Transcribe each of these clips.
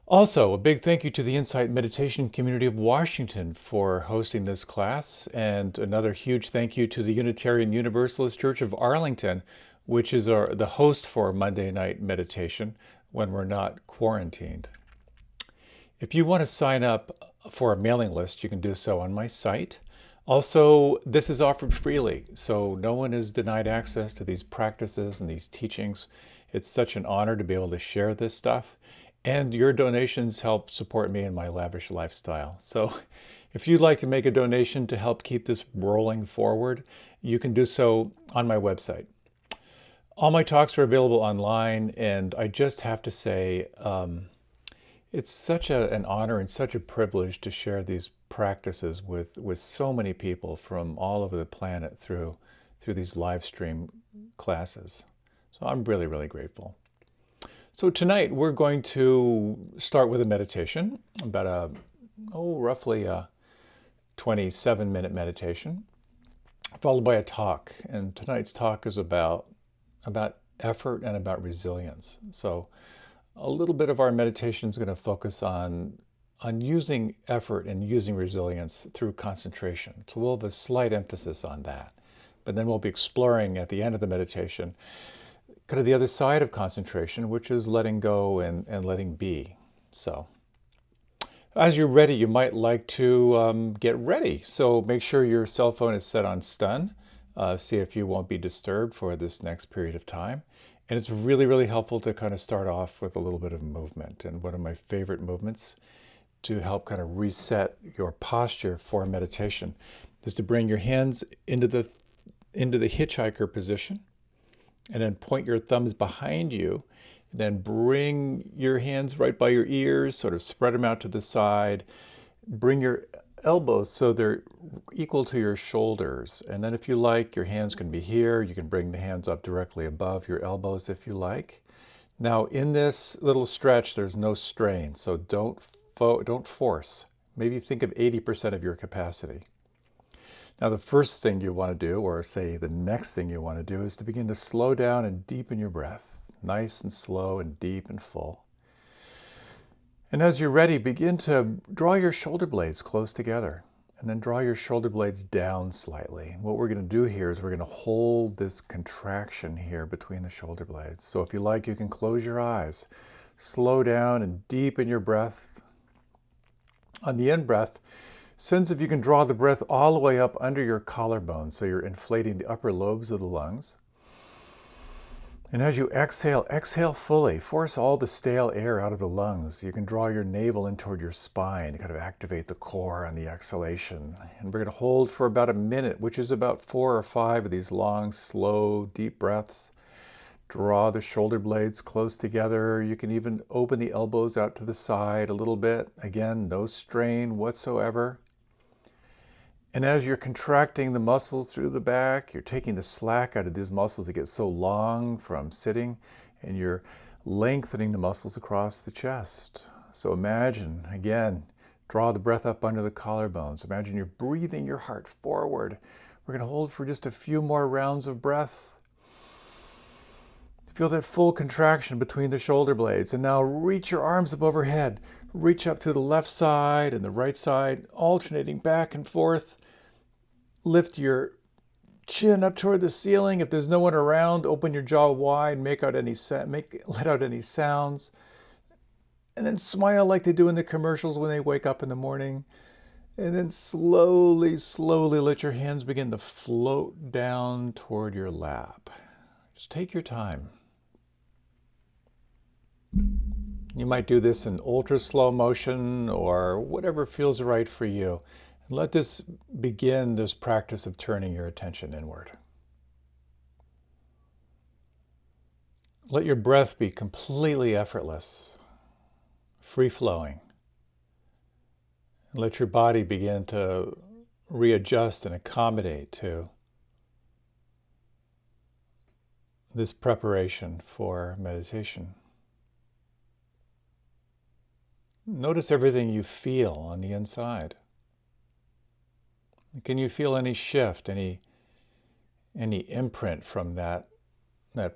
Also, a big thank you to the Insight Meditation Community of Washington for hosting this class, and another huge thank you to the Unitarian Universalist Church of Arlington, which is the host for Monday night meditation when we're not quarantined. If you want to sign up for a mailing list, you can do so on my site. Also, this is offered freely, so no one is denied access to these practices and these teachings. It's such an honor to be able to share this stuff. And your donations help support me in my lavish lifestyle. So if you'd like to make a donation to help keep this rolling forward, you can do so on my website. All my talks are available online, and I just have to say, it's such an honor and such a privilege to share these practices with so many people from all over the planet through these live stream classes. So I'm really, really grateful. So tonight we're going to start with a meditation, about roughly a 27-minute meditation, followed by a talk. And tonight's talk is about effort and about resilience. So a little bit of our meditation is going to focus on using effort and using resilience through concentration. So we'll have a slight emphasis on that. But then we'll be exploring at the end of the meditation kind of the other side of concentration, which is letting go and letting be. So as you're ready, you might like to get ready. So make sure your cell phone is set on stun. See if you won't be disturbed for this next period of time. And it's really, really helpful to kind of start off with a little bit of movement. And one of my favorite movements to help kind of reset your posture for meditation is to bring your hands into the hitchhiker position, and then point your thumbs behind you, and then bring your hands right by your ears, sort of spread them out to the side. Bring your elbows so they're equal to your shoulders. And then if you like, your hands can be here. You can bring the hands up directly above your elbows if you like. Now in this little stretch, there's no strain, so don't force. Maybe think of 80% of your capacity. Now, the first thing you want to do, or say the next thing you want to do, is to begin to slow down and deepen your breath. Nice and slow and deep and full. And as you're ready, begin to draw your shoulder blades close together, and then draw your shoulder blades down slightly. And what we're going to do here is we're going to hold this contraction here between the shoulder blades. So if you like, you can close your eyes. Slow down and deepen your breath. On the in-breath, sense if you can draw the breath all the way up under your collarbone, so you're inflating the upper lobes of the lungs. And as you exhale, exhale fully. Force all the stale air out of the lungs. You can draw your navel in toward your spine to kind of activate the core on the exhalation. And we're going to hold for about a minute, which is about 4 or 5 of these long, slow, deep breaths. Draw the shoulder blades close together. You can even open the elbows out to the side a little bit. Again, no strain whatsoever. And as you're contracting the muscles through the back, you're taking the slack out of these muscles that get so long from sitting, and you're lengthening the muscles across the chest. So imagine, again, draw the breath up under the collarbones. Imagine you're breathing your heart forward. We're going to hold for just a few more rounds of breath. Feel that full contraction between the shoulder blades. And now reach your arms up overhead. Reach up to the left side and the right side, alternating back and forth. Lift your chin up toward the ceiling. If there's no one around, open your jaw wide, let out any sounds. And then smile like they do in the commercials when they wake up in the morning. And then slowly, slowly let your hands begin to float down toward your lap. Just take your time. You might do this in ultra slow motion or whatever feels right for you. And let this begin this practice of turning your attention inward. Let your breath be completely effortless, free-flowing. And let your body begin to readjust and accommodate to this preparation for meditation. Notice everything you feel on the inside. Can you feel any shift, any imprint from that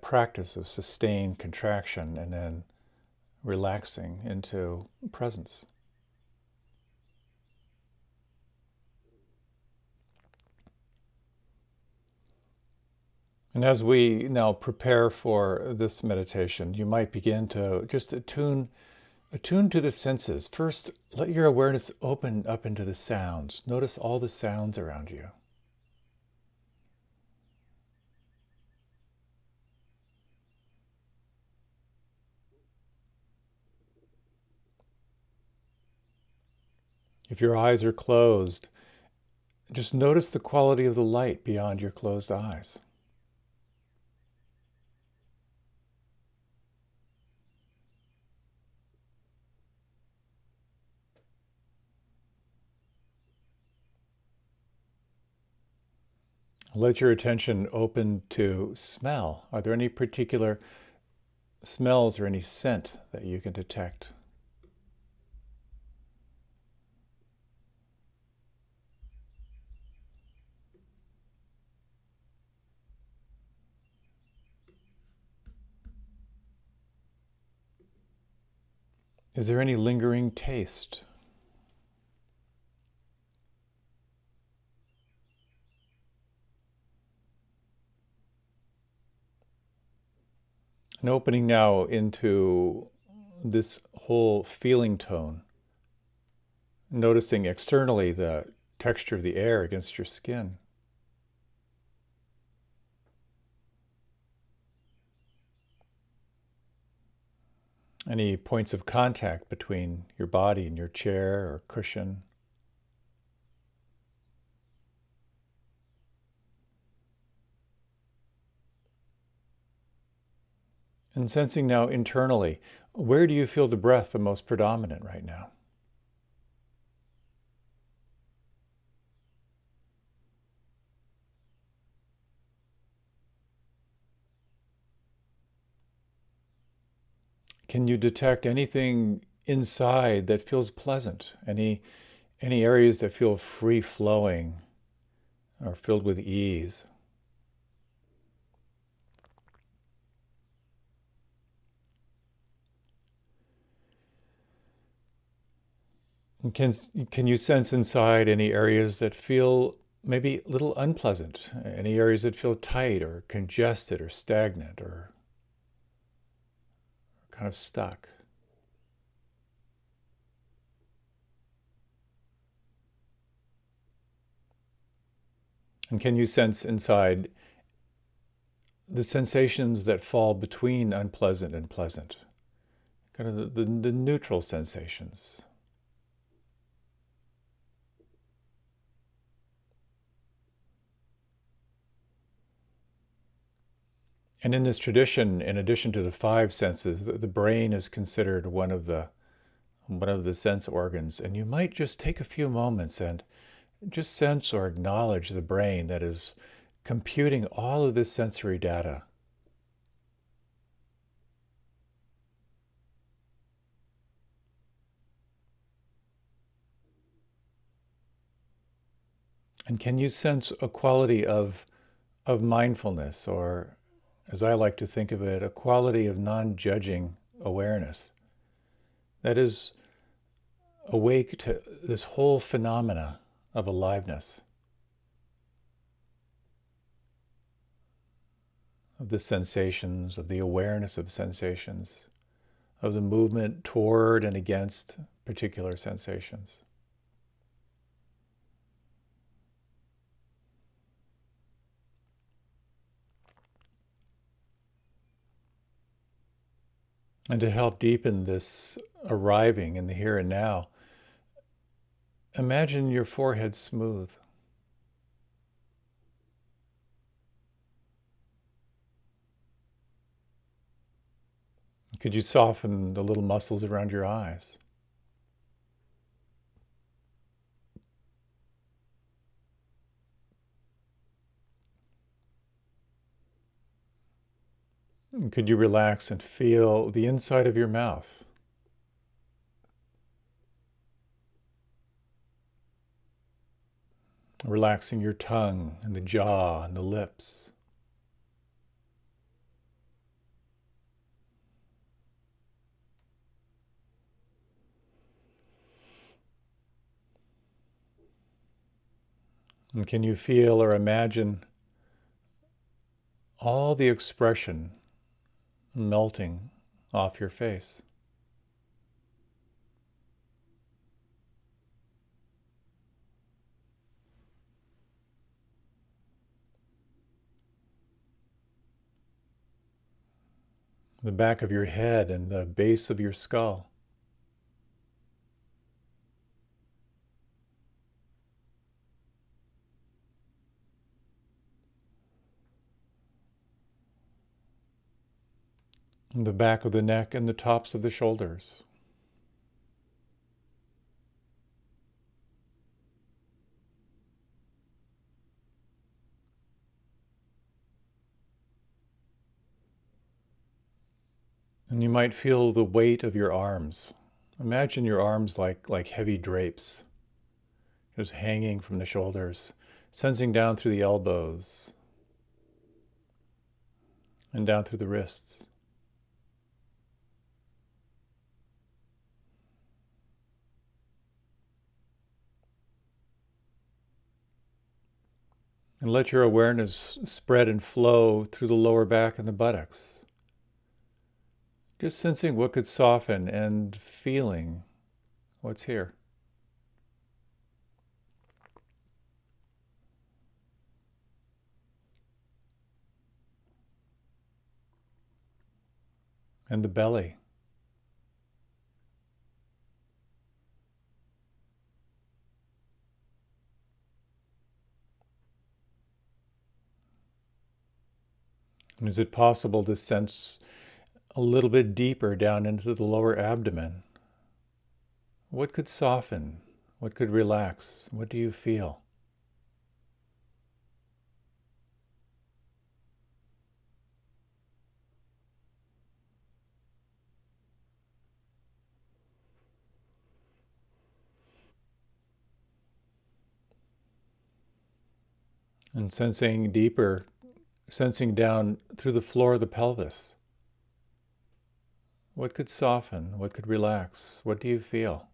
practice of sustained contraction and then relaxing into presence. And as we now prepare for this meditation, you might begin to just attune to the senses. First, let your awareness open up into the sounds. Notice all the sounds around you. If your eyes are closed, just notice the quality of the light beyond your closed eyes. Let your attention open to smell. Are there any particular smells or any scent that you can detect? Is there any lingering taste? And opening now into this whole feeling tone, noticing externally the texture of the air against your skin. Any points of contact between your body and your chair or cushion. And sensing now internally, where do you feel the breath the most predominant right now? Can you detect anything inside that feels pleasant? Any areas that feel free flowing or filled with ease? And can you sense inside any areas that feel maybe a little unpleasant? Any areas that feel tight or congested or stagnant or kind of stuck? And can you sense inside the sensations that fall between unpleasant and pleasant? Kind of the neutral sensations. And in this tradition, in addition to the five senses, the brain is considered one of the sense organs. And you might just take a few moments and just sense or acknowledge the brain that is computing all of this sensory data. And can you sense a quality of mindfulness, or as I like to think of it, a quality of non-judging awareness that is awake to this whole phenomena of aliveness, of the sensations, of the awareness of sensations, of the movement toward and against particular sensations. And to help deepen this arriving in the here and now, imagine your forehead smooth. Could you soften the little muscles around your eyes? And could you relax and feel the inside of your mouth? Relaxing your tongue and the jaw and the lips. And can you feel or imagine all the expression melting off your face? The back of your head and the base of your skull. And the back of the neck and the tops of the shoulders. And you might feel the weight of your arms. Imagine your arms like heavy drapes, just hanging from the shoulders, sensing down through the elbows and down through the wrists. And let your awareness spread and flow through the lower back and the buttocks. Just sensing what could soften and feeling what's here. And the belly. And is it possible to sense a little bit deeper down into the lower abdomen? What could soften? What could relax? What do you feel? And sensing deeper, sensing down through the floor of the pelvis. What could soften? What could relax? What do you feel?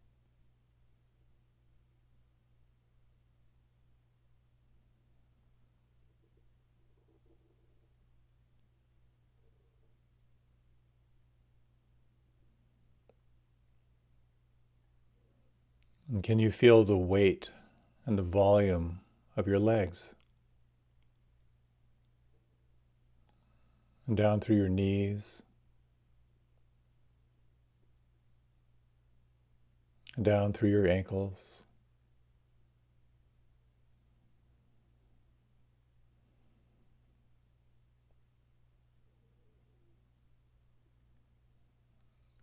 And can you feel the weight and the volume of your legs? And down through your knees, and down through your ankles.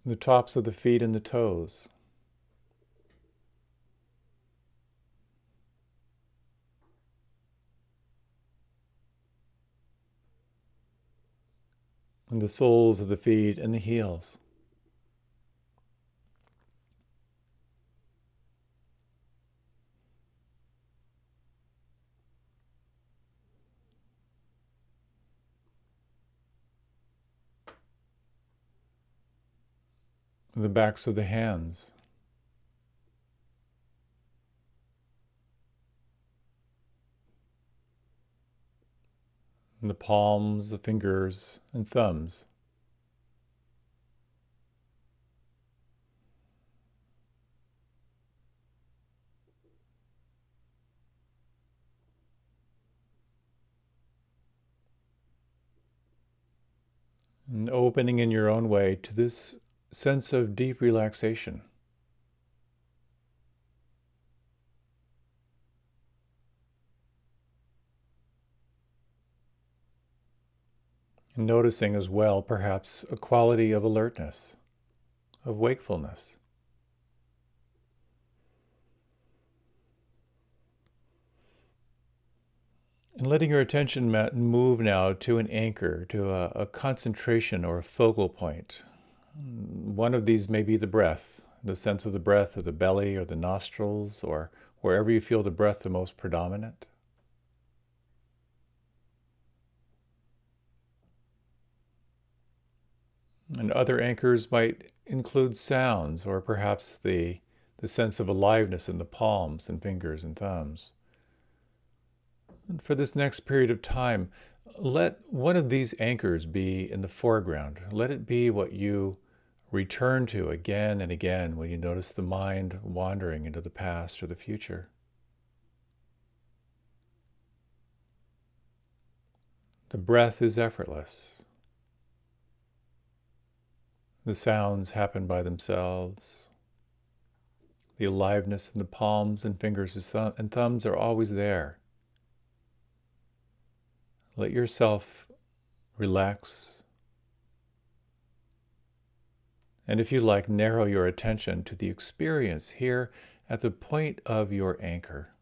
The tops of the feet and the toes. And the soles of the feet and the heels. The backs of the hands. And the palms, the fingers, and thumbs. And opening in your own way to this sense of deep relaxation. And noticing as well, perhaps, a quality of alertness, of wakefulness. And letting your attention move now to an anchor, to a concentration or a focal point. One of these may be the breath, the sense of the breath of the belly or the nostrils, or wherever you feel the breath the most predominant. And other anchors might include sounds, or perhaps the sense of aliveness in the palms and fingers and thumbs. For this next period of time, let one of these anchors be in the foreground. Let it be what you return to again and again when you notice the mind wandering into the past or the future. The breath is effortless. The sounds happen by themselves. The aliveness in the palms and fingers and thumbs are always there. Let yourself relax. And if you like, narrow your attention to the experience here at the point of your anchor.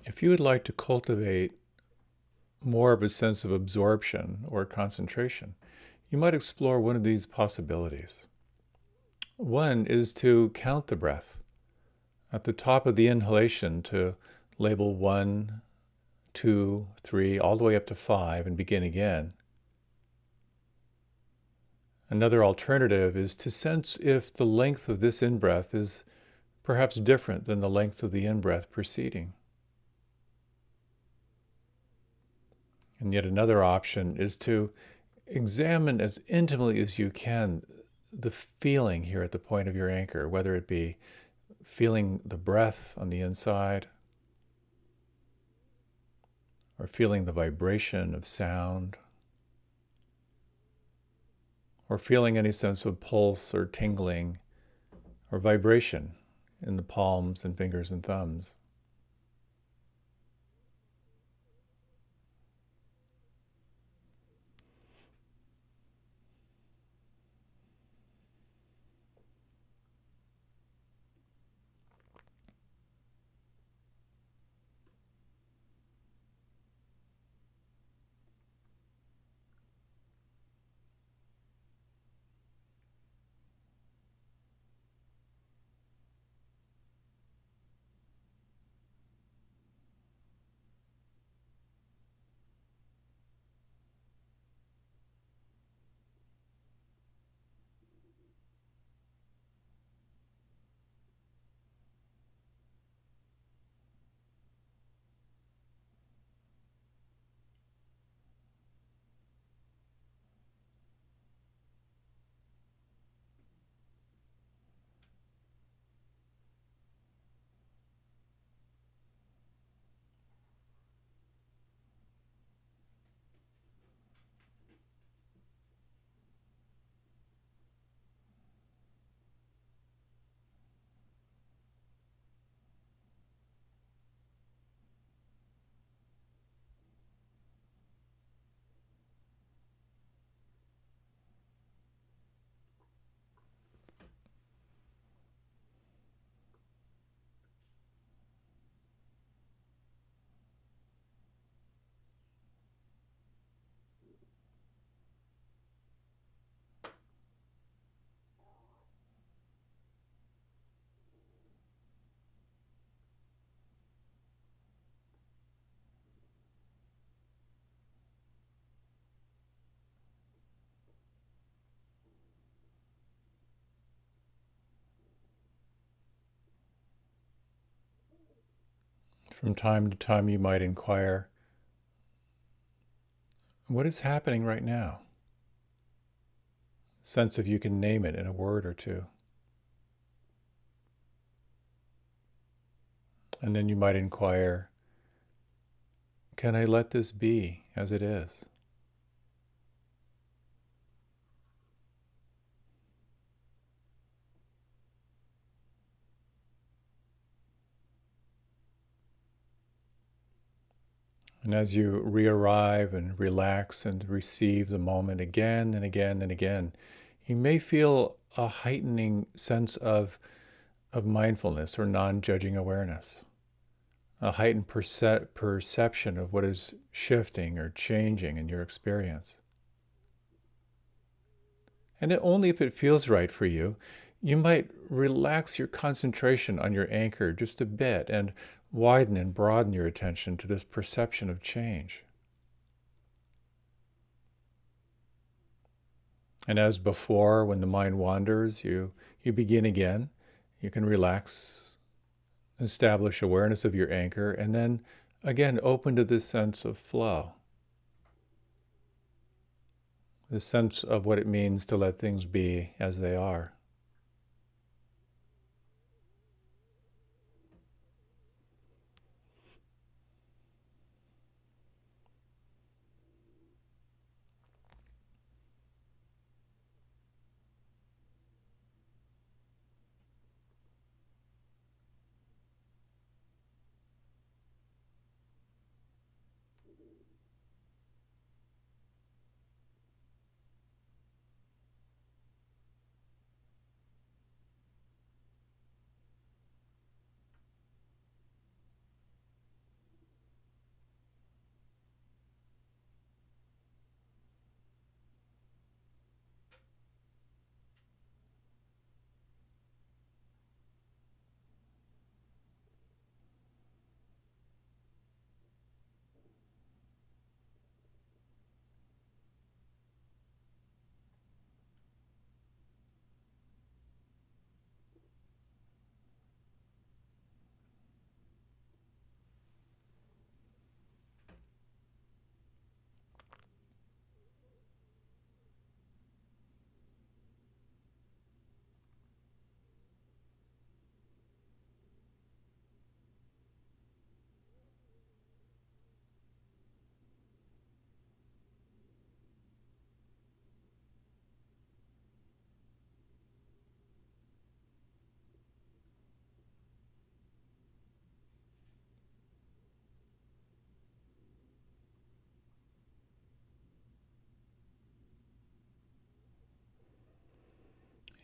If you would like to cultivate more of a sense of absorption or concentration, you might explore one of these possibilities. One is to count the breath. At the top of the inhalation, to label 1, 2, 3, all the way up to 5 and begin again. Another alternative is to sense if the length of this in-breath is perhaps different than the length of the in-breath preceding. And yet another option is to examine as intimately as you can the feeling here at the point of your anchor, whether it be feeling the breath on the inside or feeling the vibration of sound or feeling any sense of pulse or tingling or vibration in the palms and fingers and thumbs. From time to time, you might inquire, what is happening right now? Sense if you can name it in a word or two. And then you might inquire, can I let this be as it is? And as you re-arrive and relax and receive the moment again and again and again, you may feel a heightening sense of mindfulness or non-judging awareness, a heightened perception of what is shifting or changing in your experience. And only if it feels right for you, you might relax your concentration on your anchor just a bit and widen and broaden your attention to this perception of change. And as before, when the mind wanders, you begin again. You can relax, establish awareness of your anchor, and then again open to this sense of flow, this sense of what it means to let things be as they are.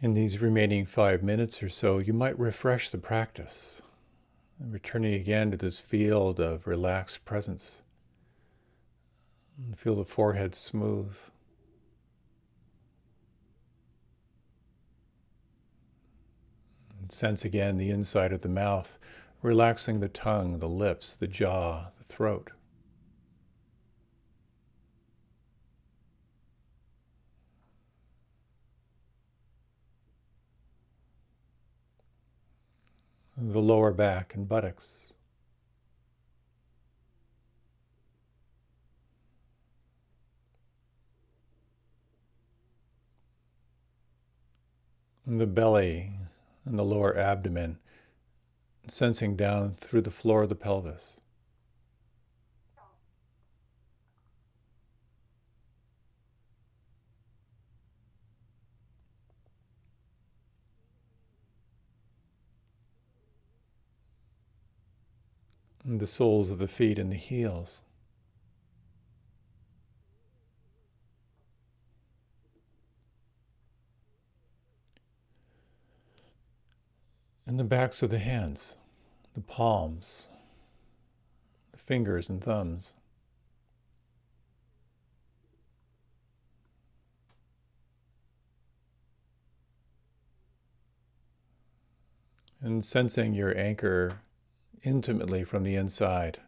In these remaining 5 minutes or so, you might refresh the practice, returning again to this field of relaxed presence. Feel the forehead smooth. And sense again the inside of the mouth, relaxing the tongue, the lips, the jaw, the throat. The lower back and buttocks. And the belly and the lower abdomen, sensing down through the floor of the pelvis. And the soles of the feet and the heels. And the backs of the hands, the palms, the fingers and thumbs. And sensing your anchor intimately from the inside.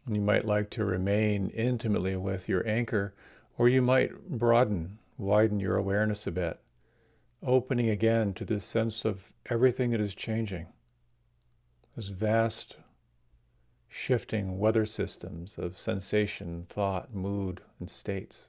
And you might like to remain intimately with your anchor Or you might widen your awareness a bit, opening again to this sense of everything that is changing, this vast shifting weather systems of sensation, thought, mood, and states.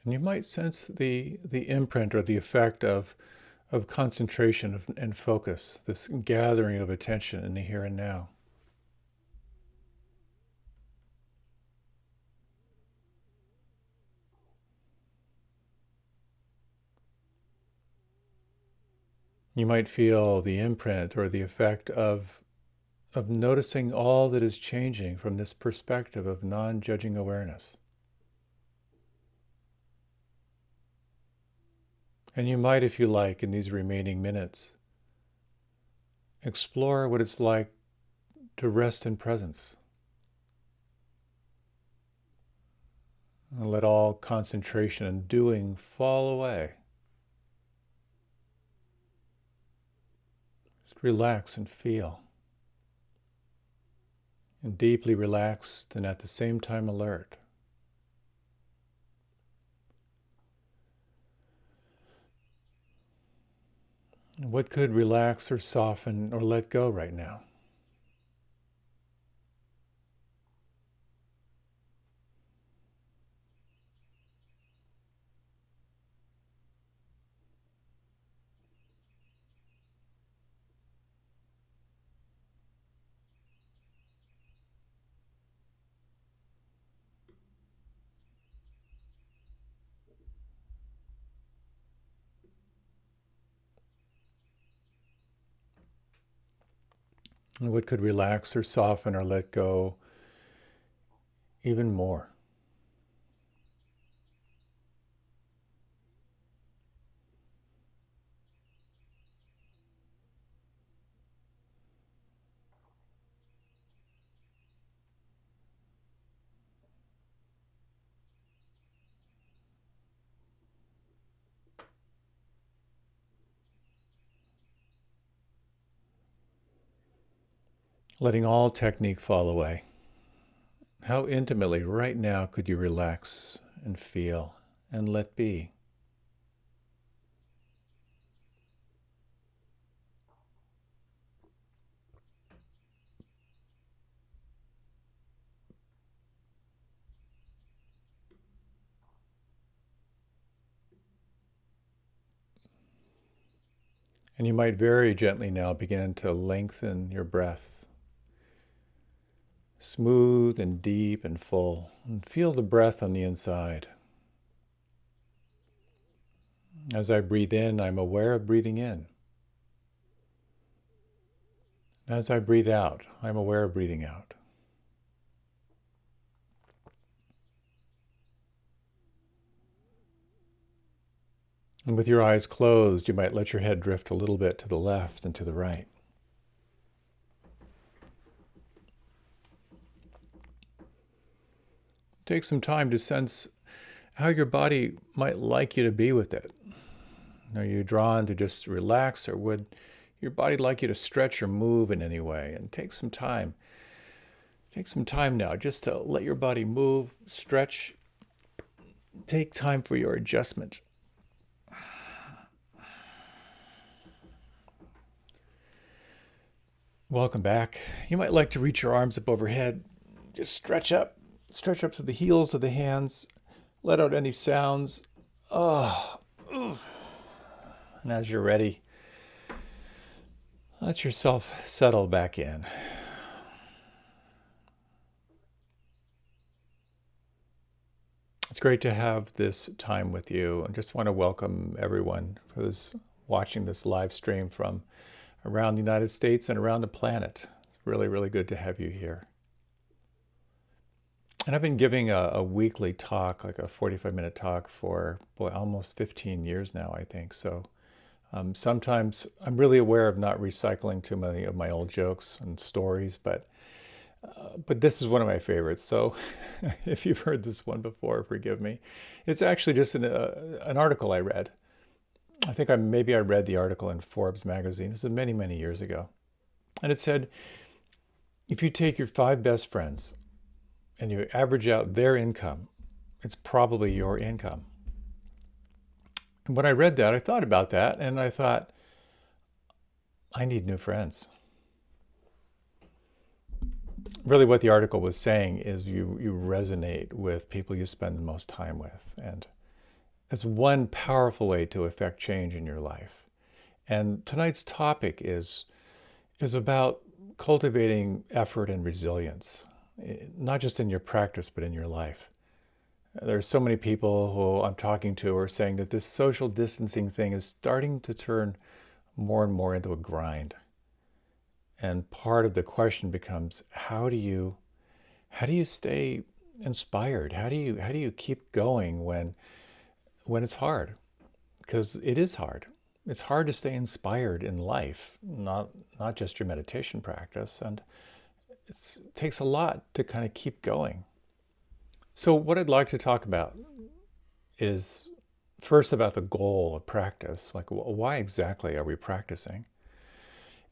And you might sense the imprint or the effect of concentration and focus, this gathering of attention in the here and now. You might feel the imprint or the effect of noticing all that is changing from this perspective of non-judging awareness. And you might, if you like, in these remaining minutes, explore what it's like to rest in presence. And let all concentration and doing fall away. Just relax and feel. And deeply relaxed and at the same time alert. What could relax or soften or let go right now? And what could relax or soften or let go even more? Letting all technique fall away. How intimately right now could you relax and feel and let be? And you might very gently now begin to lengthen your breath. Smooth and deep and full. And feel the breath on the inside. As I breathe in, I'm aware of breathing in. As I breathe out, I'm aware of breathing out. And with your eyes closed, you might let your head drift a little bit to the left and to the right. Take some time to sense how your body might like you to be with it. Are you drawn to just relax, or would your body like you to stretch or move in any way? And take some time. Take some time now just to let your body move, stretch. Take time for your adjustment. Welcome back. You might like to reach your arms up overhead. Just stretch up to the heels of the hands. Let out any sounds. Oh, oof. And as you're ready, let yourself settle back in. It's It's great to have this time with you. I just want to welcome everyone who's watching this live stream from around the United States and around the planet. It's really, really good to have you here. And I've been giving a weekly talk, like a 45-minute talk for, almost 15 years now, I think. So sometimes I'm really aware of not recycling too many of my old jokes and stories, but this is one of my favorites. So if you've heard this one before, forgive me. It's actually just an article I read. I think maybe I read the article in Forbes magazine. This is many, many years ago. And it said, if you take your 5 best friends and you average out their income, it's probably your income. And when I read that, I thought about that, and I thought, I need new friends. Really what the article was saying is you resonate with people you spend the most time with. And it's one powerful way to affect change in your life. And tonight's topic is about cultivating effort and resilience, not just in your practice, but in your life. There's so many people who I'm talking to are saying that this social distancing thing is starting to turn more and more into a grind. And part of the question becomes, how do you stay inspired? How do you keep going when it's hard? Because it is hard. It's hard to stay inspired in life, not just your meditation practice. And it takes a lot to kind of keep going. So what I'd like to talk about is first about the goal of practice, like why exactly are we practicing?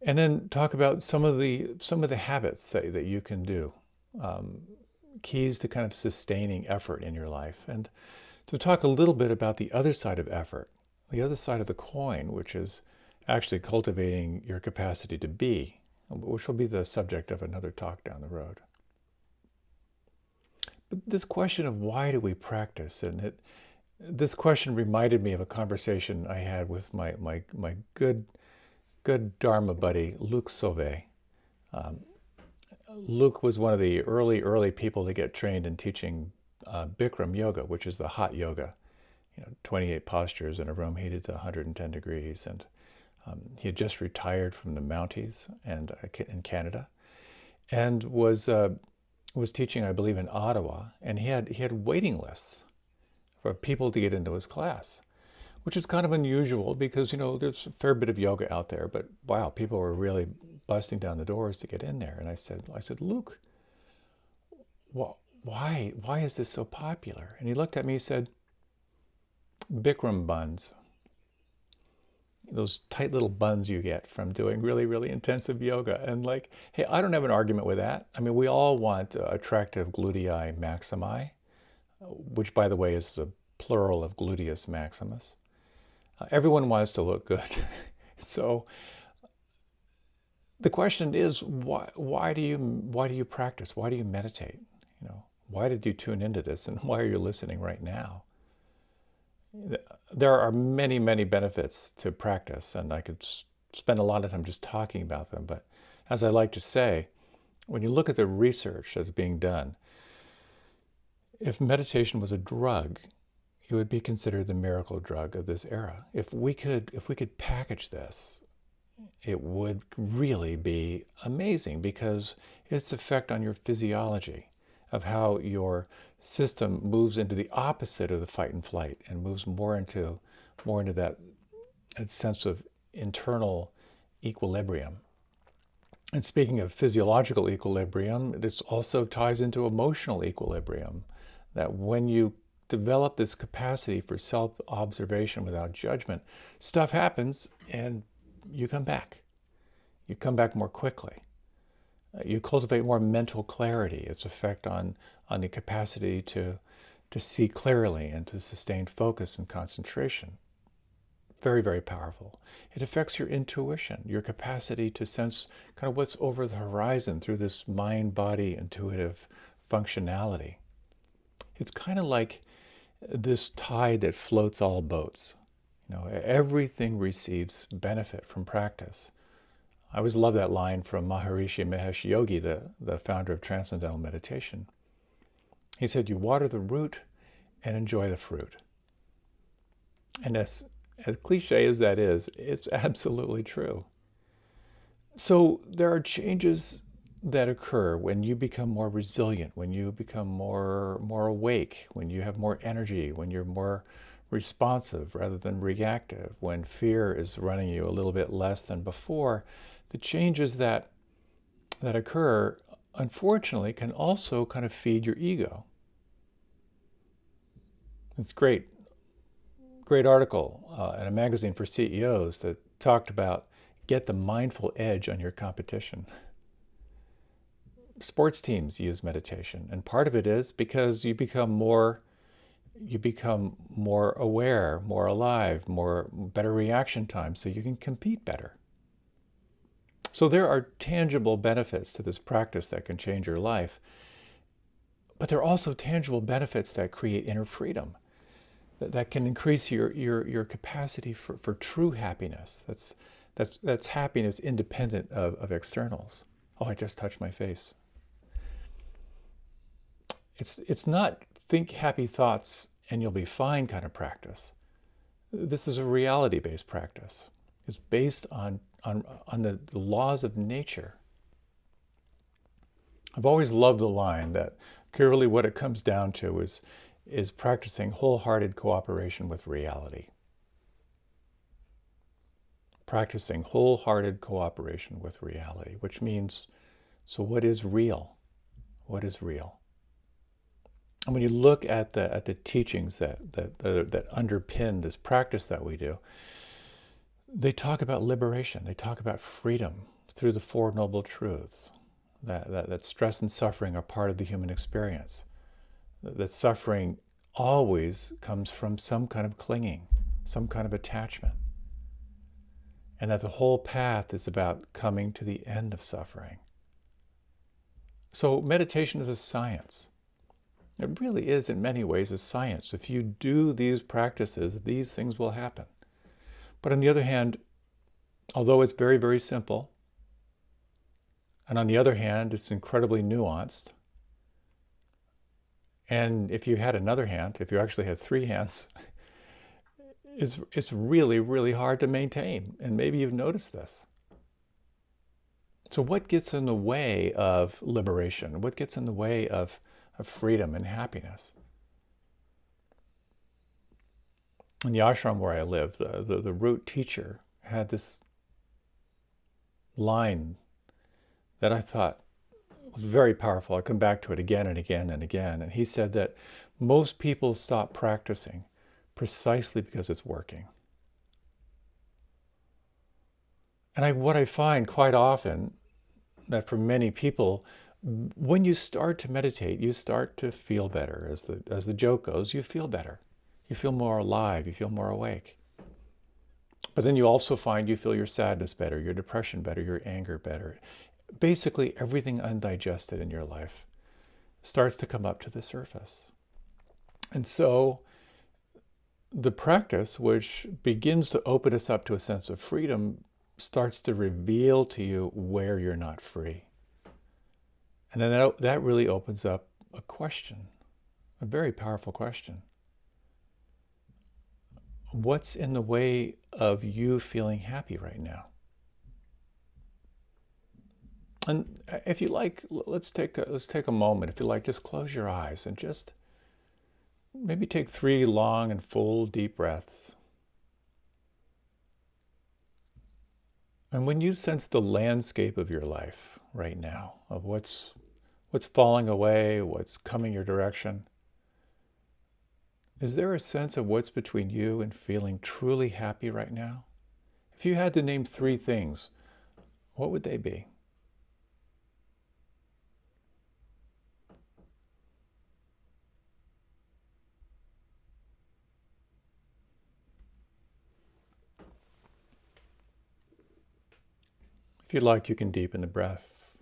And then talk about some of the habits that you can do, keys to kind of sustaining effort in your life, and to talk a little bit about the other side of effort, the other side of the coin, which is actually cultivating your capacity to be, which will be the subject of another talk down the road. But this question of why do we practice, and this question reminded me of a conversation I had with my good Dharma buddy, Luke Sauvé. Luke was one of the early people to get trained in teaching Bikram yoga, which is the hot yoga, 28 postures in a room heated to 110 degrees. And he had just retired from the Mounties and in Canada, and was teaching, I believe, in Ottawa. And he had waiting lists for people to get into his class, which is kind of unusual because, there's a fair bit of yoga out there, but wow, people were really busting down the doors to get in there. And I said, Luke, why is this so popular? And he looked at me and said, Bikram buns. Those tight little buns you get from doing really, really intensive yoga. And hey, I don't have an argument with that. I mean, we all want attractive glutei maximi, which, by the way, is the plural of gluteus maximus. Everyone wants to look good. So the question is, why do you practice? Why do you meditate? Why did you tune into this, and why are you listening right now? There are many, many benefits to practice, and I could spend a lot of time just talking about them. But as I like to say, when you look at the research that's being done, if meditation was a drug, it would be considered the miracle drug of this era. If we could package this, it would really be amazing, because its effect on your physiology, of how your system moves into the opposite of the fight and flight and moves more into that sense of internal equilibrium. And speaking of physiological equilibrium, this also ties into emotional equilibrium, that when you develop this capacity for self-observation without judgment, stuff happens and you come back. You come back more quickly. You cultivate more mental clarity, its effect on the capacity to see clearly and to sustain focus and concentration. Very, very powerful. It affects your intuition, your capacity to sense kind of what's over the horizon through this mind-body intuitive functionality. It's kind of like this tide that floats all boats. Everything receives benefit from practice. I always love that line from Maharishi Mahesh Yogi, the founder of Transcendental Meditation. He said, you water the root and enjoy the fruit. And as cliche as that is, it's absolutely true. So there are changes that occur when you become more resilient, when you become more awake, when you have more energy, when you're more responsive rather than reactive, when fear is running you a little bit less than before. The changes that occur, unfortunately, can also kind of feed your ego. It's great article in a magazine for CEOs that talked about get the mindful edge on your competition. Sports teams use meditation, and part of it is because you become more aware, more alive, better reaction time, so you can compete better. So there are tangible benefits to this practice that can change your life, but there are also tangible benefits that create inner freedom, that can increase your capacity for true happiness. That's happiness independent of externals. Oh, I just touched my face. It's not think happy thoughts and you'll be fine kind of practice. This is a reality-based practice. It's based on the laws of nature. I've always loved the line that really what it comes down to is practicing wholehearted cooperation with reality. Practicing wholehearted cooperation with reality, which means, so what is real? What is real? And when you look at the teachings that underpin this practice that we do, they talk about liberation. They talk about freedom through the Four Noble Truths. That stress and suffering are part of the human experience. That suffering always comes from some kind of clinging, some kind of attachment. And that the whole path is about coming to the end of suffering. So meditation is a science. It really is, in many ways, a science. If you do these practices, these things will happen. But on the other hand, although it's very, very simple, and on the other hand, it's incredibly nuanced, and if you had another hand, if you actually had three hands, it's really, really hard to maintain. And maybe you've noticed this. So what gets in the way of liberation? What gets in the way of freedom and happiness? In the ashram where I live, the root teacher had this line that I thought was very powerful. I come back to it again and again and again. And he said that most people stop practicing precisely because it's working. And what I find quite often that for many people, when you start to meditate, you start to feel better. As the joke goes, you feel better. You feel more alive. You feel more awake. But then you also find you feel your sadness better, your depression better, your anger better. Basically, everything undigested in your life starts to come up to the surface. And so the practice, which begins to open us up to a sense of freedom, starts to reveal to you where you're not free. And then that really opens up a question, a very powerful question. What's in the way of you feeling happy right now? And if you like, let's take a moment. If you like, just close your eyes and just maybe take 3 long and full deep breaths. And when you sense the landscape of your life right now, of what's falling away, what's coming your direction, is there a sense of what's between you and feeling truly happy right now? If you had to name 3 things, what would they be? If you'd like, you can deepen the breath.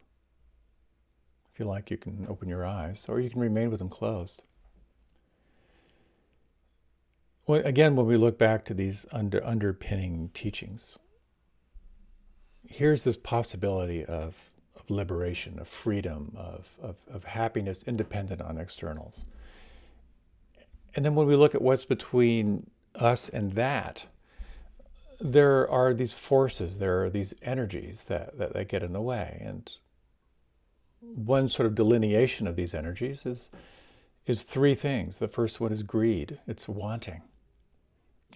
If you like, you can open your eyes, or you can remain with them closed. Well, again, when we look back to these underpinning teachings, here's this possibility of liberation, of freedom, of happiness independent on externals. And then when we look at what's between us and that, there are these forces, there are these energies that get in the way. And one sort of delineation of these energies is three things. The first one is greed. It's wanting.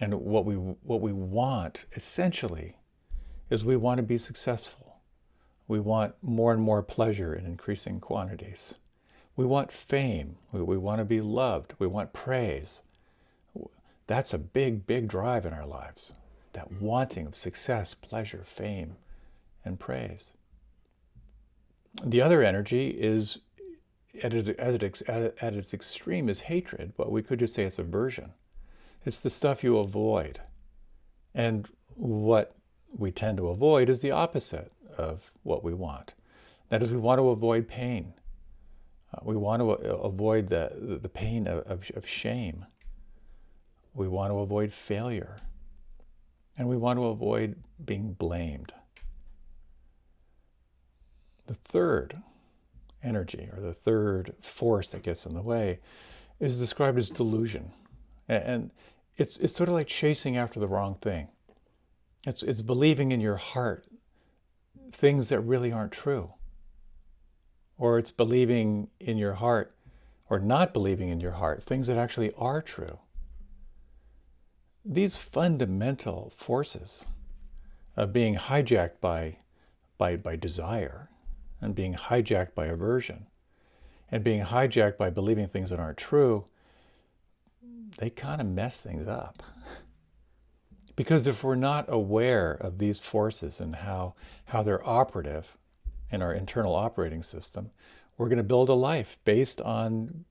And what we want essentially is we want to be successful. We want more and more pleasure in increasing quantities. We want fame. We want to be loved. We want praise. That's a big, big drive in our lives. That wanting of success, pleasure, fame, and praise. The other energy is at its extreme is hatred, but we could just say it's aversion. It's the stuff you avoid. And what we tend to avoid is the opposite of what we want. That is, we want to avoid pain. We want to avoid the pain of shame. We want to avoid failure. And we want to avoid being blamed. The third energy, or the third force that gets in the way, is described as delusion. And it's sort of like chasing after the wrong thing. It's believing in your heart things that really aren't true. Or it's believing in your heart, or not believing in your heart, things that actually are true. These fundamental forces of being hijacked by desire, and being hijacked by aversion, and being hijacked by believing things that aren't true, they kind of mess things up. Because if we're not aware of these forces and how they're operative in our internal operating system, we're going to build a life based on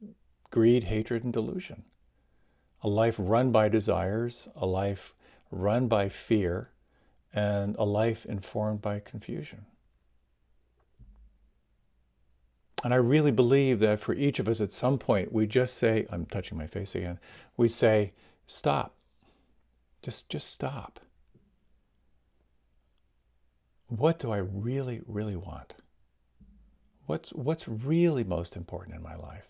greed, hatred, and delusion. A life run by desires, a life run by fear, and a life informed by confusion. And I really believe that for each of us at some point, we just say, I'm touching my face again, we say, stop. Just stop. What do I really, really want? What's really most important in my life?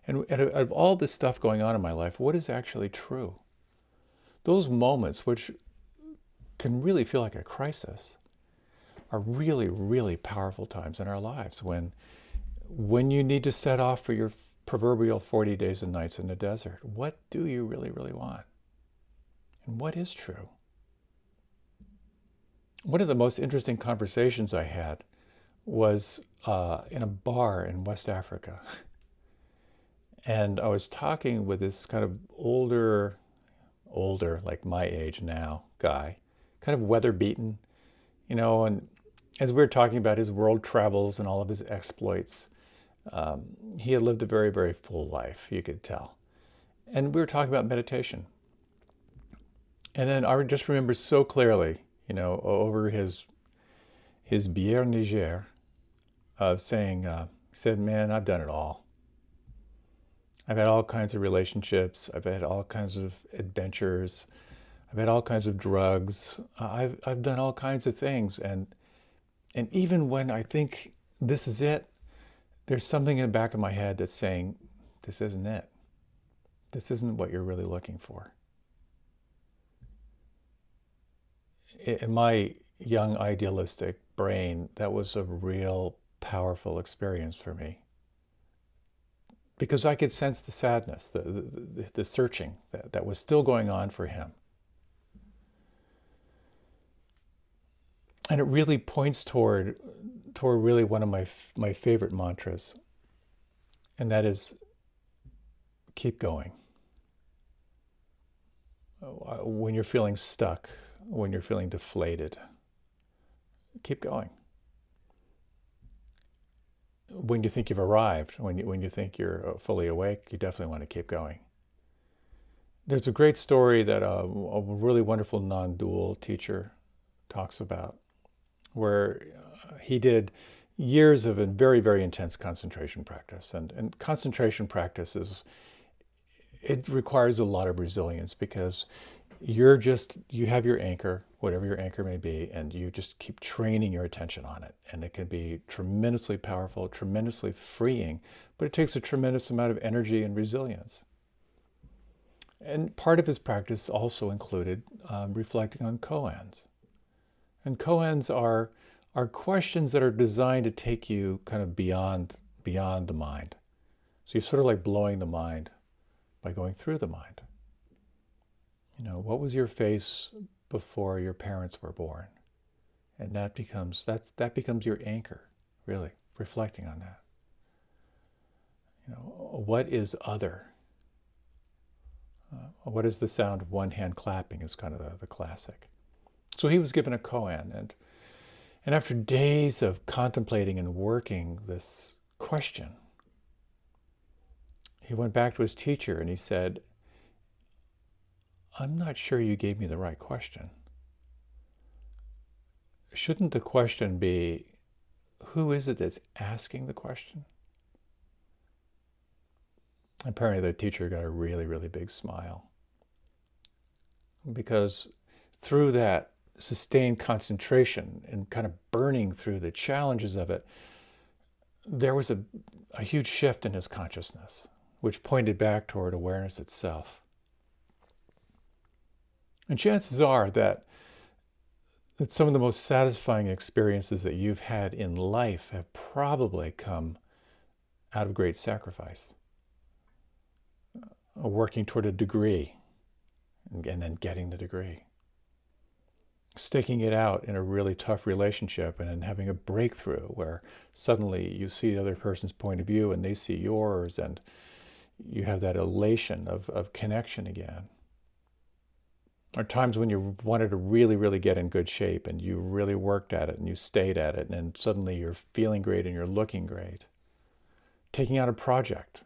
And out of all this stuff going on in my life, what is actually true? Those moments, which can really feel like a crisis, are really, really powerful times in our lives when you need to set off for your proverbial 40 days and nights in the desert. What do you really, really want? And what is true? One of the most interesting conversations I had was in a bar in West Africa. And I was talking with this kind of older, like my age now, guy, kind of weather-beaten, and as we were talking about his world travels and all of his exploits, he had lived a very, very full life, you could tell. And we were talking about meditation. And then I just remember so clearly, over his bière Niger, of saying, he said, man, I've done it all. I've had all kinds of relationships. I've had all kinds of adventures. I've had all kinds of drugs. I've done all kinds of things. And even when I think this is it, there's something in the back of my head that's saying, this isn't it. This isn't what you're really looking for. In my young idealistic brain, that was a real powerful experience for me. Because I could sense the sadness, the searching that was still going on for him. And it really points toward really one of my favorite mantras, and that is, keep going. When you're feeling stuck, when you're feeling deflated, keep going. When you think you've arrived, when you think you're fully awake, you definitely want to keep going. There's a great story that a really wonderful non-dual teacher talks about, where he did years of a very, very intense concentration practice. And concentration practice it requires a lot of resilience, because you have your anchor, whatever your anchor may be, and you just keep training your attention on it. And it can be tremendously powerful, tremendously freeing, but it takes a tremendous amount of energy and resilience. And part of his practice also included reflecting on koans. And koans are questions that are designed to take you kind of beyond the mind. So you're sort of like blowing the mind by going through the mind. What was your face before your parents were born? And that becomes your anchor, really, reflecting on that. What is other? What is the sound of one hand clapping is kind of the classic. So he was given a koan, and after days of contemplating and working this question, he went back to his teacher and he said, I'm not sure you gave me the right question. Shouldn't the question be, who is it that's asking the question? Apparently the teacher got a really, really big smile, because through that sustained concentration and kind of burning through the challenges of it, there was a huge shift in his consciousness, which pointed back toward awareness itself. And chances are that some of the most satisfying experiences that you've had in life have probably come out of great sacrifice. Working toward a degree and then getting the degree. Sticking it out in a really tough relationship and then having a breakthrough where suddenly you see the other person's point of view and they see yours, and you have that elation of connection again. Or times when you wanted to really, really get in good shape and you really worked at it and you stayed at it, and then suddenly you're feeling great and you're looking great. Taking out a project,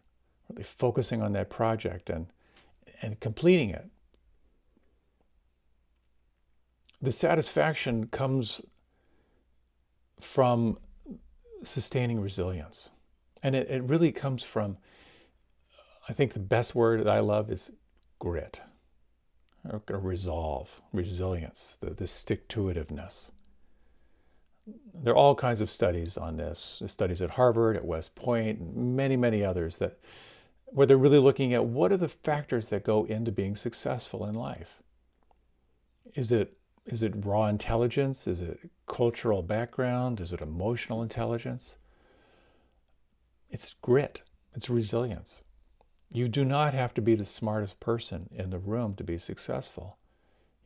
really focusing on that project and completing it. The satisfaction comes from sustaining resilience. And it really comes from, I think the best word that I love is grit, or resolve, resilience, the stick-to-itiveness. There are all kinds of studies on this. There's studies at Harvard, at West Point, and many, many others where they're really looking at what are the factors that go into being successful in life. Is it raw intelligence? Is it cultural background? Is it emotional intelligence? It's grit. It's resilience. You do not have to be the smartest person in the room to be successful.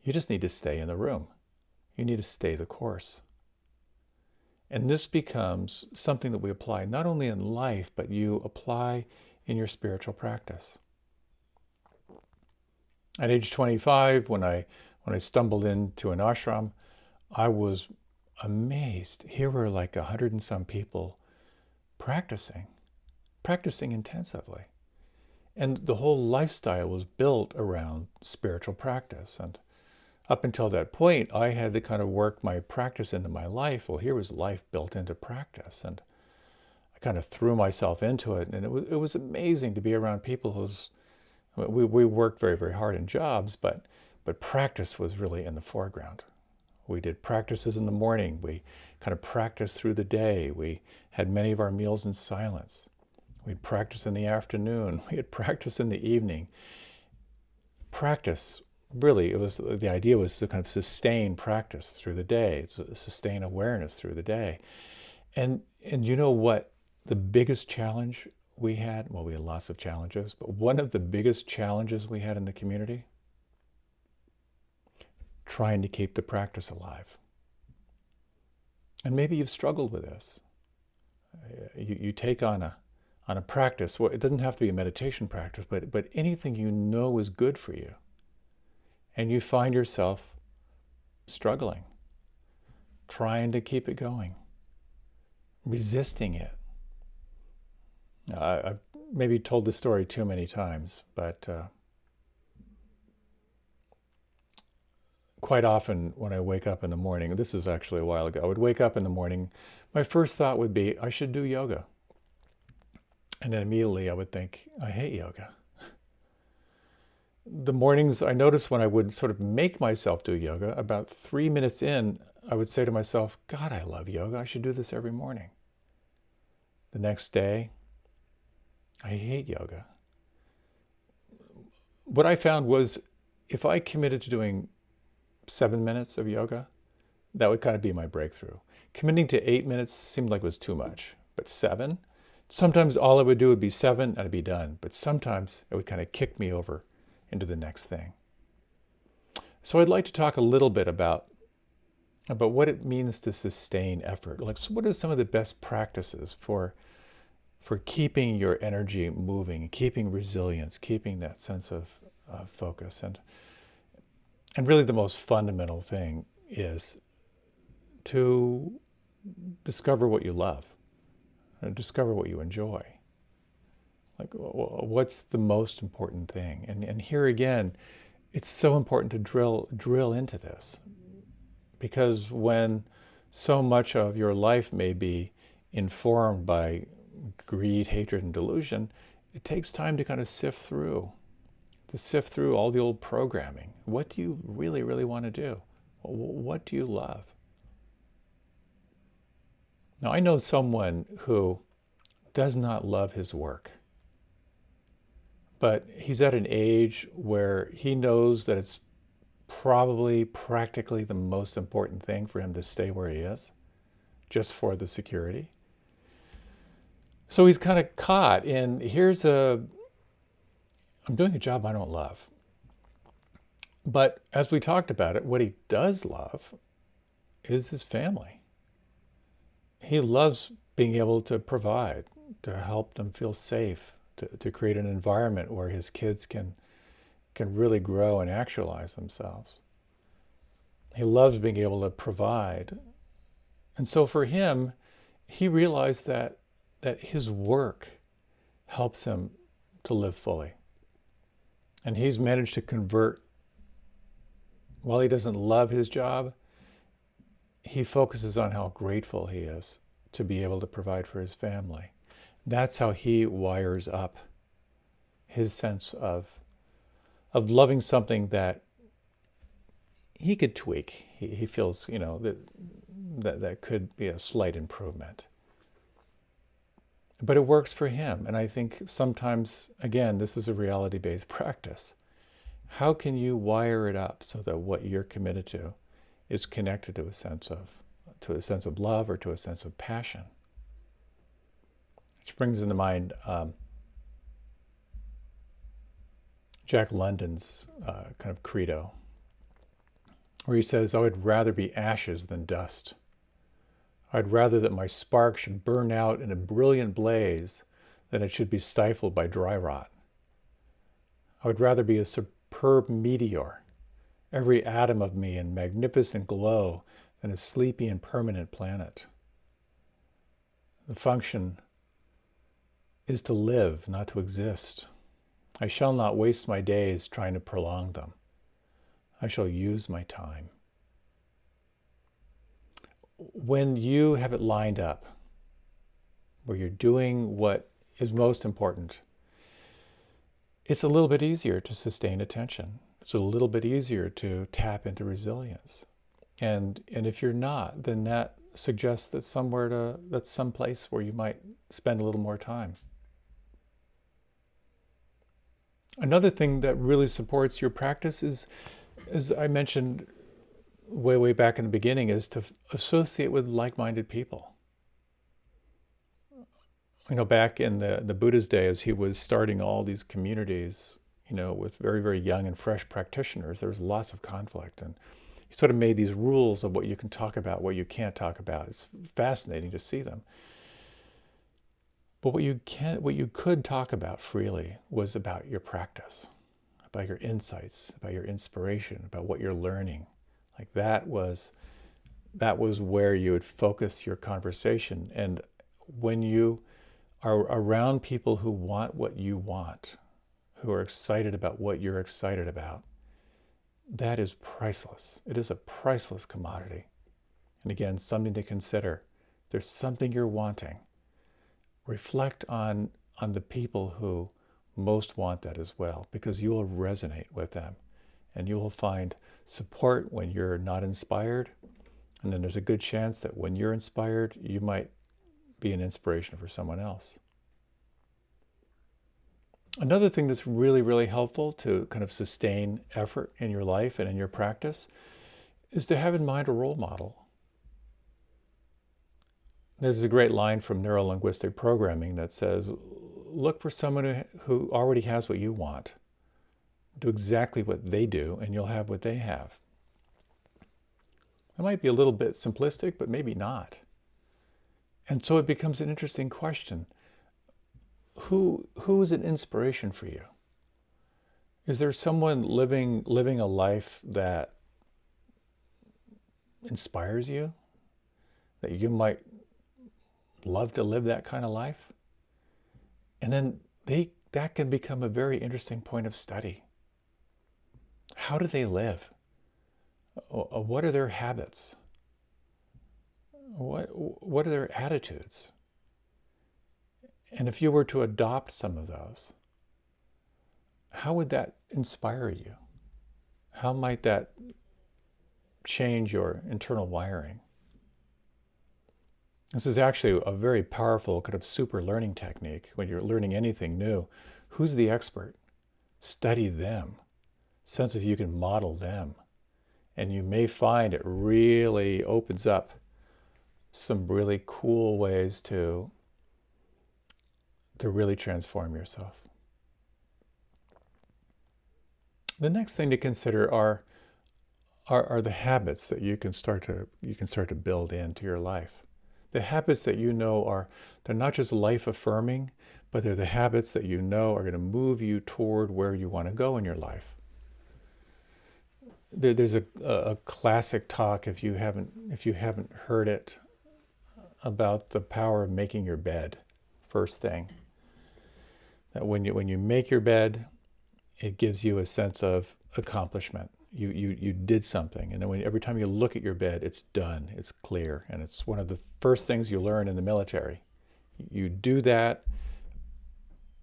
You just need to stay in the room. You need to stay the course. And this becomes something that we apply not only in life, but you apply in your spiritual practice. At age 25, when I stumbled into an ashram, I was amazed. Here were like 100 and some people practicing intensively. And the whole lifestyle was built around spiritual practice. And up until that point, I had to kind of work my practice into my life. Well, here was life built into practice. And I kind of threw myself into it. And it was amazing to be around people we worked very, very hard in jobs, but practice was really in the foreground. We did practices in the morning. We kind of practiced through the day. We had many of our meals in silence. We'd practice in the afternoon. We had practice in the evening. Practice, really, the idea was to kind of sustain practice through the day, to sustain awareness through the day. And you know what the biggest challenge we had? Well, we had lots of challenges, but one of the biggest challenges we had in the community, trying to keep the practice alive. And maybe you've struggled with this. You take on a practice. Well, it doesn't have to be a meditation practice, but anything you know is good for you. And you find yourself struggling, trying to keep it going, resisting it. I've maybe told this story too many times, but quite often when I wake up in the morning, this is actually a while ago, I would wake up in the morning, my first thought would be, I should do yoga. And then immediately I would think, I hate yoga. The mornings, I noticed when I would sort of make myself do yoga, about 3 minutes in, I would say to myself, God, I love yoga. I should do this every morning. The next day, I hate yoga. what I found was if I committed to doing 7 minutes of yoga, that would kind of be my breakthrough. Committing to 8 minutes seemed like it was too much, but seven, sometimes all I would do would be seven and I'd be done. But sometimes it would kind of kick me over into the next thing. So I'd like to talk a little bit about what it means to sustain effort. Like, so what are some of the best practices for keeping your energy moving, keeping resilience, keeping that sense of focus? And really the most fundamental thing is to discover what you love, and discover what you enjoy. Like, what's the most important thing? And here again, it's so important to drill into this, because when so much of your life may be informed by greed, hatred, and delusion, it takes time to kind of sift through all the old programming. What do you really, really want to do? What do you love? Now, I know someone who does not love his work, but he's at an age where he knows that it's probably practically the most important thing for him to stay where he is, just for the security. So he's kind of caught in, I'm doing a job I don't love. But as we talked about it, what he does love is his family. He loves being able to provide, to help them feel safe, to create an environment where his kids can really grow and actualize themselves. He loves being able to provide. And so for him, he realized that his work helps him to live fully. And he's managed to convert, while he doesn't love his job, he focuses on how grateful he is to be able to provide for his family. That's how he wires up his sense of loving something that he could tweak. He feels, that could be a slight improvement. But it works for him. And I think sometimes, again, this is a reality-based practice. How can you wire it up so that what you're committed to is connected to a sense of love or to a sense of passion? Which brings into mind Jack London's kind of credo, where he says, "I would rather be ashes than dust. I'd rather that my spark should burn out in a brilliant blaze than it should be stifled by dry rot. I would rather be a superb meteor, every atom of me in magnificent glow, than a sleepy and permanent planet. The function is to live, not to exist. I shall not waste my days trying to prolong them. I shall use my time." When you have it lined up, where you're doing what is most important, it's a little bit easier to sustain attention. It's a little bit easier to tap into resilience. And if you're not, then that suggests that that's some place where you might spend a little more time. Another thing that really supports your practice is, as I mentioned way back in the beginning, is to associate with like-minded people. Back in the Buddha's day, as he was starting all these communities, with very, very young and fresh practitioners, there was lots of conflict. And he sort of made these rules of what you can talk about, what you can't talk about. It's fascinating to see them. But what you could talk about freely was about your practice, about your insights, about your inspiration, about what you're learning. Like that was where you would focus your conversation. And when you are around people who want what you want, who are excited about what you're excited about, that is priceless. It is a priceless commodity. And again, something to consider. There's something you're wanting. Reflect on the people who most want that as well, because you will resonate with them. And you will find support when you're not inspired. And then there's a good chance that when you're inspired, you might be an inspiration for someone else. Another thing that's really, really helpful to kind of sustain effort in your life and in your practice is to have in mind a role model. There's a great line from neuro-linguistic programming that says, look for someone who already has what you want. Do exactly what they do, and you'll have what they have. It might be a little bit simplistic, but maybe not. And so it becomes an interesting question. Who is an inspiration for you? Is there someone living a life that inspires you? That you might love to live that kind of life? And then that can become a very interesting point of study. How do they live? What are their habits? What are their attitudes? And if you were to adopt some of those, how would that inspire you? How might that change your internal wiring? This is actually a very powerful kind of super learning technique when you're learning anything new. Who's the expert? Study them. Sense if you can model them. And you may find it really opens up some really cool ways to really transform yourself. The next thing to consider are the habits that you can start to build into your life. The habits that you know they're not just life affirming, but they're the habits that you know are going to move you toward where you want to go in your life. There's a classic talk, if you haven't heard it, about the power of making your bed first thing. That when you make your bed, it gives you a sense of accomplishment. You did something, and then every time you look at your bed, it's done, it's clear, and it's one of the first things you learn in the military. You do that,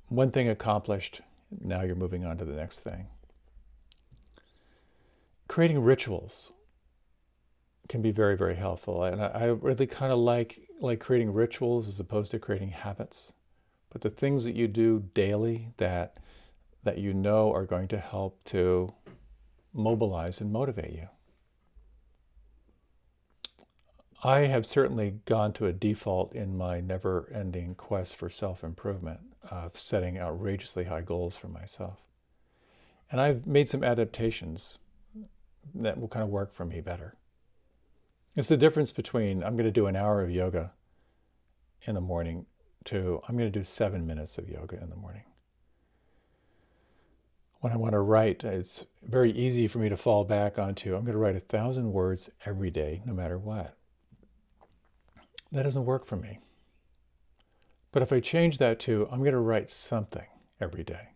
one thing accomplished, now you're moving on to the next thing. Creating rituals can be very, very helpful, and I really kind of like creating rituals as opposed to creating habits. But the things that you do daily that you know are going to help to mobilize and motivate you. I have certainly gone to a default in my never-ending quest for self-improvement of setting outrageously high goals for myself. And I've made some adaptations that will kind of work for me better. It's the difference between I'm going to do an hour of yoga in the morning to I'm going to do 7 minutes of yoga in the morning. When I want to write, it's very easy for me to fall back onto I'm going to write 1,000 words every day, no matter what. That doesn't work for me. But if I change that to I'm going to write something every day,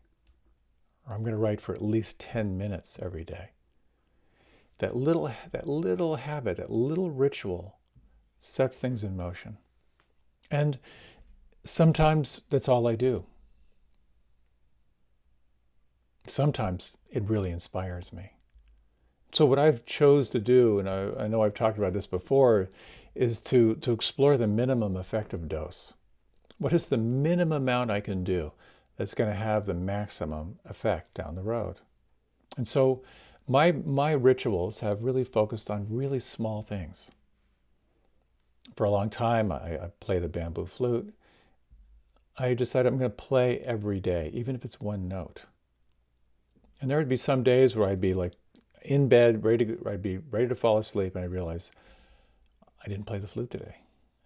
or I'm going to write for at least 10 minutes every day, that little habit, that little ritual sets things in motion. And sometimes that's all I do. Sometimes it really inspires me. So what I've chose to do, and I know I've talked about this before, is to explore the minimum effective dose. What is the minimum amount I can do that's going to have the maximum effect down the road? And so my rituals have really focused on really small things. For a long time, I play the bamboo flute. I decided I'm going to play every day, even if it's one note. And there would be some days where I'd be like in bed, I'd be ready to fall asleep, and I realized I didn't play the flute today.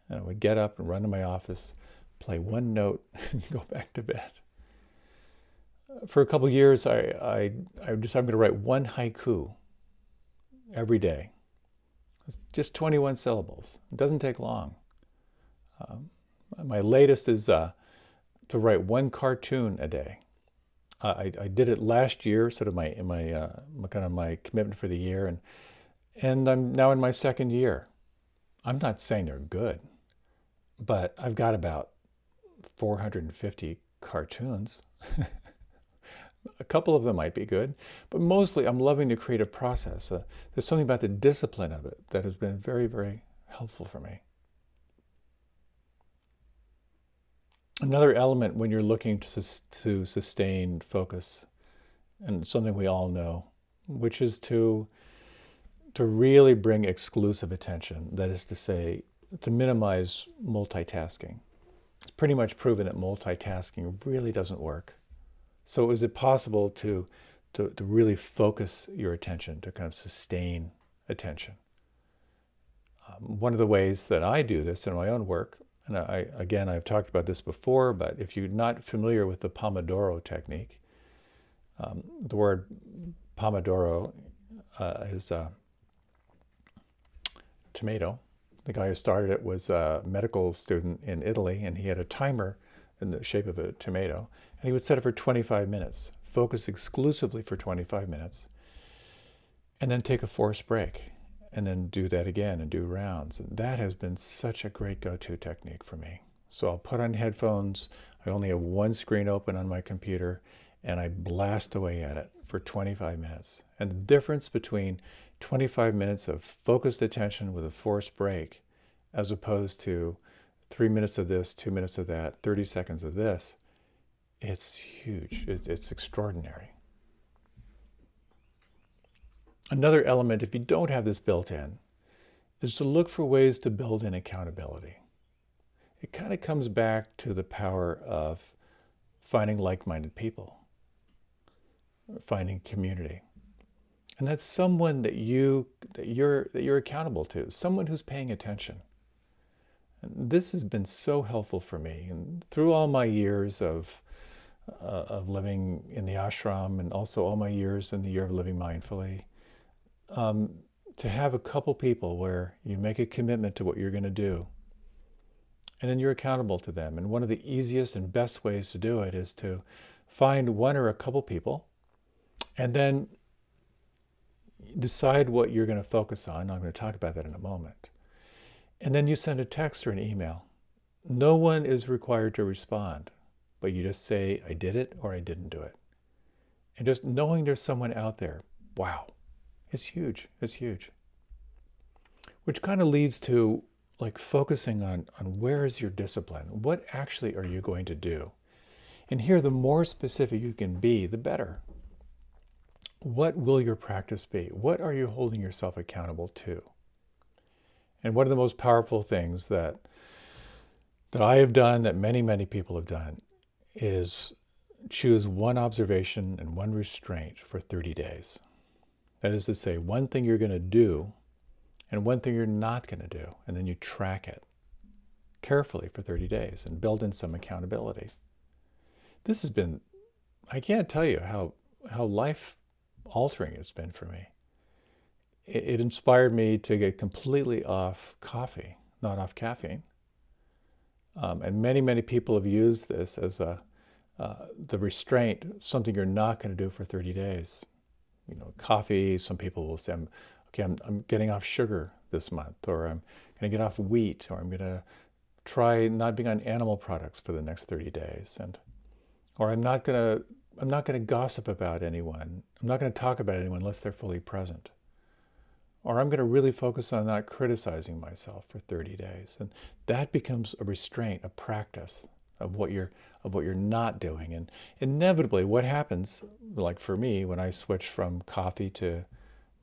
And I would get up and run to my office, play one note, and go back to bed. For a couple of years, I decided I'm going to write one haiku every day. It's just 21 syllables. It doesn't take long. My latest is to write one cartoon a day. I did it last year, sort of my commitment for the year, and I'm now in my second year. I'm not saying they're good, but I've got about 450 cartoons. A couple of them might be good, but mostly I'm loving the creative process. There's something about the discipline of it that has been very, very helpful for me. Another element when you're looking to sustain focus, and something we all know, which is to really bring exclusive attention. That is to say, to minimize multitasking. It's pretty much proven that multitasking really doesn't work. So is it possible to really focus your attention, to kind of sustain attention? One of the ways that I do this in my own work, and I've talked about this before, but if you're not familiar with the Pomodoro Technique, the word Pomodoro is tomato. The guy who started it was a medical student in Italy, and he had a timer in the shape of a tomato, and he would set it for 25 minutes, focus exclusively for 25 minutes, and then take a forced break, and then do that again and do rounds. And that has been such a great go-to technique for me. So I'll put on headphones, I only have one screen open on my computer, and I blast away at it for 25 minutes. And the difference between 25 minutes of focused attention with a forced break, as opposed to 3 minutes of this, 2 minutes of that, 30 seconds of this, it's huge. It's extraordinary. Another element, if you don't have this built in, is to look for ways to build in accountability. It kind of comes back to the power of finding like-minded people, finding community. And that's someone that you're accountable to, someone who's paying attention. And this has been so helpful for me. And through all my years of living in the ashram, and also all my years in the year of living mindfully, to have a couple people where you make a commitment to what you're going to do, and then you're accountable to them. And one of the easiest and best ways to do it is to find one or a couple people, and then decide what you're going to focus on. I'm going to talk about that in a moment. And then you send a text or an email. No one is required to respond, but you just say, I did it or I didn't do it. And just knowing there's someone out there, wow, it's huge. It's huge. Which kind of leads to like focusing on where is your discipline? What actually are you going to do? And here, the more specific you can be, the better. What will your practice be? What are you holding yourself accountable to? And one of the most powerful things that I have done, that many, many people have done, is choose one observation and one restraint for 30 days. That is to say, one thing you're going to do and one thing you're not going to do. And then you track it carefully for 30 days and build in some accountability. This has been, I can't tell you how life-altering it's been for me. It inspired me to get completely off coffee, not off caffeine. And many, many people have used this as the restraint, something you're not going to do for 30 days. You know, coffee, some people will say, I'm getting off sugar this month, or I'm going to get off wheat, or I'm going to try not being on animal products for the next 30 days. Or I'm not going to gossip about anyone. I'm not going to talk about anyone unless they're fully present. Or I'm going to really focus on not criticizing myself for 30 days. And that becomes a restraint, a practice of what you're not doing. And inevitably what happens, like for me, when I switched from coffee to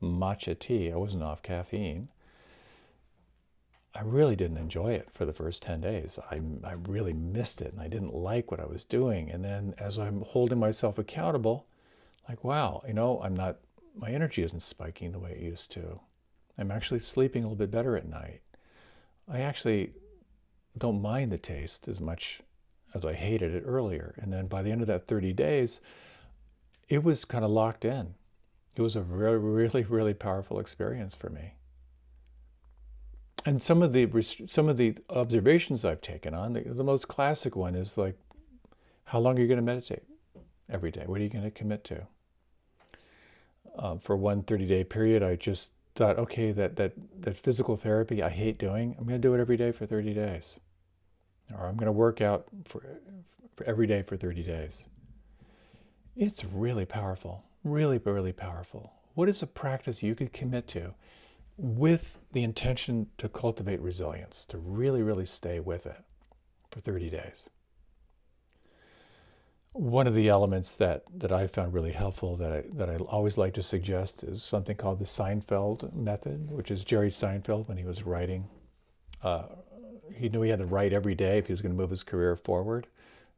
matcha tea, I wasn't off caffeine. I really didn't enjoy it for the first 10 days. I really missed it, and I didn't like what I was doing. And then as I'm holding myself accountable, like, wow, my energy isn't spiking the way it used to. I'm actually sleeping a little bit better at night. I actually don't mind the taste as much as I hated it earlier. And then by the end of that 30 days, it was kind of locked in. It was a really, really, really powerful experience for me. And some of the observations I've taken on, the most classic one is like, how long are you going to meditate every day? What are you going to commit to? For one 30-day period, I just thought, okay, that physical therapy I hate doing, I'm going to do it every day for 30 days. Or I'm going to work out for every day for 30 days. It's really powerful, really, really powerful. What is a practice you could commit to with the intention to cultivate resilience, to really, really stay with it for 30 days? One of the elements that I found really helpful that I always like to suggest is something called the Seinfeld Method, which is Jerry Seinfeld when he was writing. Uh, he knew he had to write every day if he was going to move his career forward.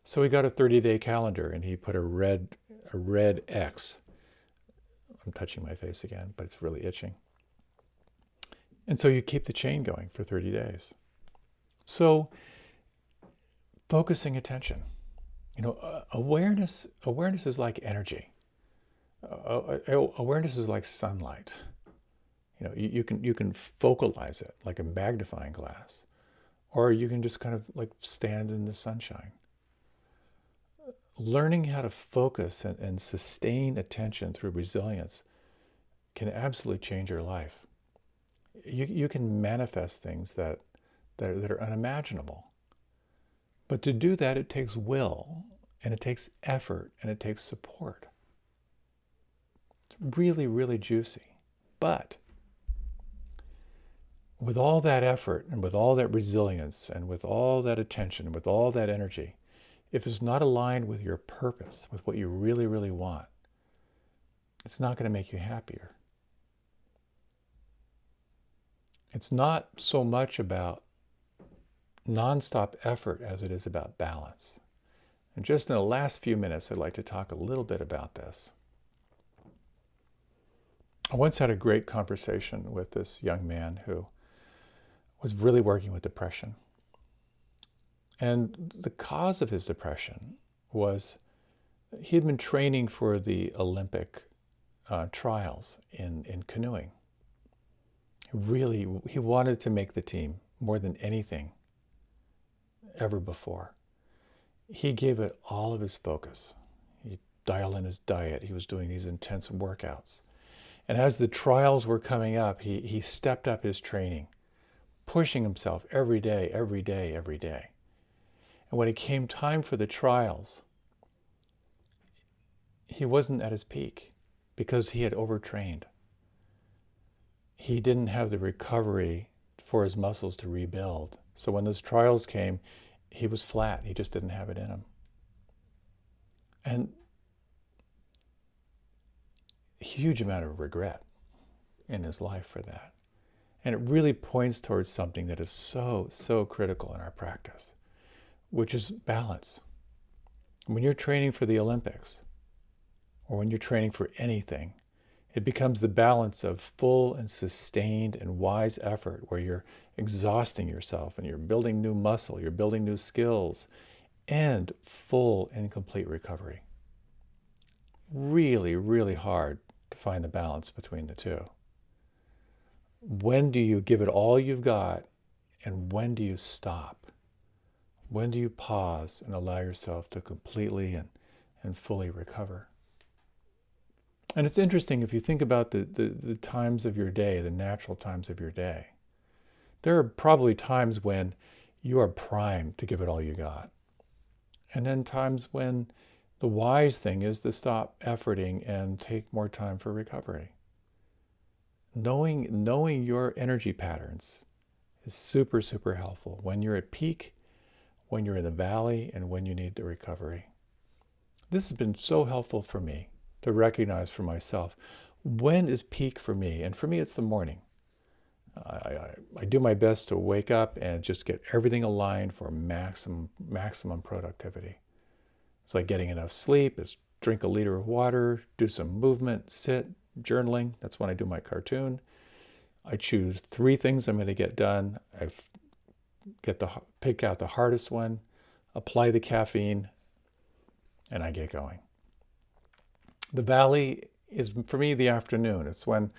So he got a 30-day calendar and he put a red X. I'm touching my face again, but it's really itching. And so you keep the chain going for 30 days. So focusing attention. Awareness is like energy. Awareness is like sunlight. You can focalize it like a magnifying glass, or you can just kind of like stand in the sunshine. Learning how to focus and sustain attention through resilience can absolutely change your life. You can manifest things that are unimaginable. But to do that, it takes will, and it takes effort, and it takes support. It's really, really juicy. But with all that effort, and with all that resilience, and with all that attention, and with all that energy, if it's not aligned with your purpose, with what you really, really want, it's not going to make you happier. It's not so much about nonstop effort as it is about balance. And just in the last few minutes, I'd like to talk a little bit about this. I once had a great conversation with this young man who was really working with depression. And the cause of his depression was he had been training for the Olympic trials in canoeing. He wanted to make the team more than anything ever before. He gave it all of his focus. He dialed in his diet. He was doing these intense workouts. And as the trials were coming up, he stepped up his training, pushing himself every day, every day, every day. And when it came time for the trials, he wasn't at his peak because he had overtrained. He didn't have the recovery for his muscles to rebuild. So when those trials came, he was flat. He just didn't have it in him. And a huge amount of regret in his life for that. And it really points towards something that is so, so critical in our practice, which is balance. When you're training for the Olympics, or when you're training for anything, it becomes the balance of full and sustained and wise effort where you're exhausting yourself and you're building new muscle, you're building new skills, and full and complete recovery. Really, really hard to find the balance between the two. When do you give it all you've got, and when do you stop? When do you pause and allow yourself to completely and fully recover? And it's interesting if you think about the times of your day, the natural times of your day. There are probably times when you are primed to give it all you got. And then times when the wise thing is to stop efforting and take more time for recovery. Knowing your energy patterns is super, super helpful when you're at peak, when you're in the valley, and when you need the recovery. This has been so helpful for me to recognize for myself when is peak for me. And for me, it's the morning. I do my best to wake up and just get everything aligned for maximum productivity. It's like getting enough sleep, it's drink a liter of water, do some movement, sit, journaling. That's when I do my cartoon. I choose 3 things I'm going to get done. Pick out the hardest one, apply the caffeine, and I get going. The valley is, for me, the afternoon. It's when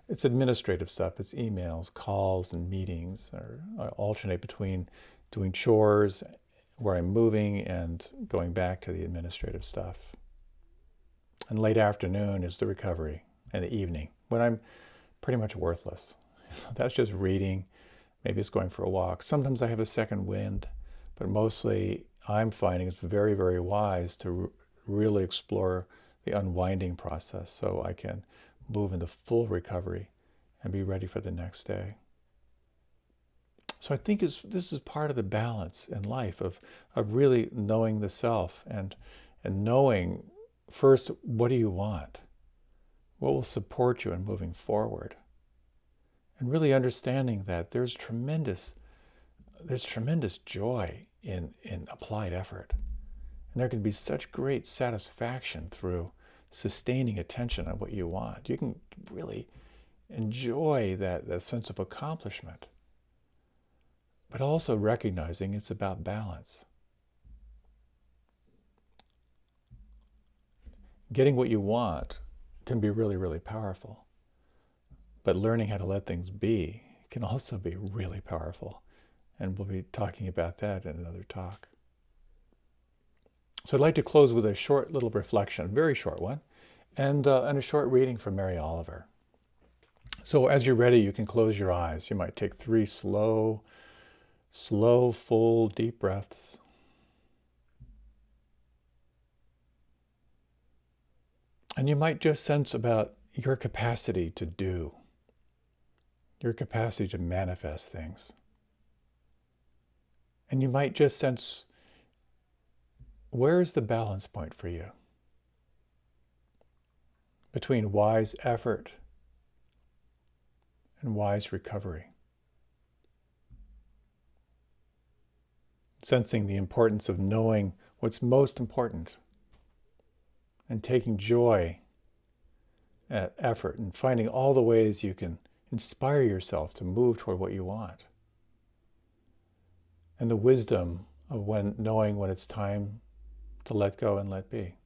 it's administrative stuff. It's emails, calls, and meetings. Or I alternate between doing chores where I'm moving and going back to the administrative stuff. And late afternoon is the recovery, and the evening when I'm pretty much worthless. That's just reading. Maybe it's going for a walk. Sometimes I have a second wind, but mostly I'm finding it's very, very wise to really explore the unwinding process so I can move into full recovery and be ready for the next day. So I think this is part of the balance in life of really knowing the self and and knowing first, what do you want? What will support you in moving forward? And really understanding that there's tremendous joy in applied effort. And there can be such great satisfaction through sustaining attention on what you want. You can really enjoy that sense of accomplishment, but also recognizing it's about balance. Getting what you want can be really, really powerful, but learning how to let things be can also be really powerful. And we'll be talking about that in another talk. So I'd like to close with a short little reflection, a very short one, and a short reading from Mary Oliver. So as you're ready, you can close your eyes. You might take 3 slow, full, deep breaths. And you might just sense about your capacity to do, your capacity to manifest things. And you might just sense, where is the balance point for you between wise effort and wise recovery? Sensing the importance of knowing what's most important and taking joy at effort and finding all the ways you can inspire yourself to move toward what you want. And the wisdom of knowing when it's time to let go and let be.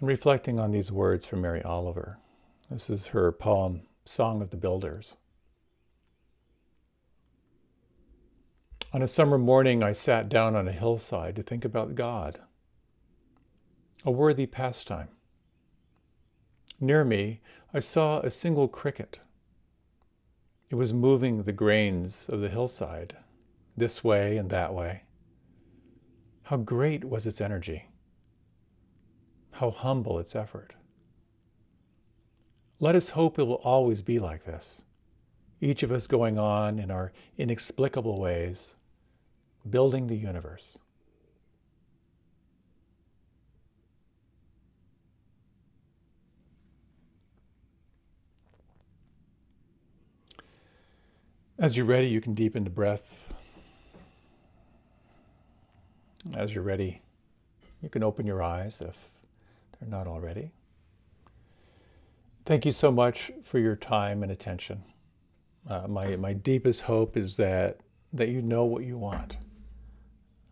And reflecting on these words from Mary Oliver. This is her poem, Song of the Builders. On a summer morning, I sat down on a hillside to think about God, a worthy pastime. Near me, I saw a single cricket. It was moving the grains of the hillside, this way and that way. How great was its energy! How humble its effort! Let us hope it will always be like this, each of us going on in our inexplicable ways, building the universe. As you're ready, you can deepen the breath. As you're ready, you can open your eyes if they're not already. Thank you so much for your time and attention. My deepest hope is that you know what you want,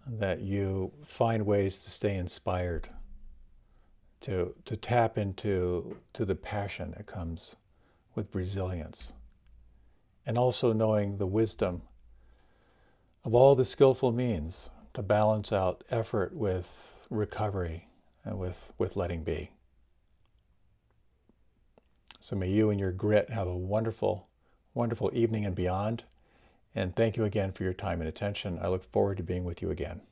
that you find ways to stay inspired, to tap into the passion that comes with resilience, and also knowing the wisdom of all the skillful means to balance out effort with recovery and with letting be. So may you and your grit have a wonderful, wonderful evening and beyond. And thank you again for your time and attention. I look forward to being with you again.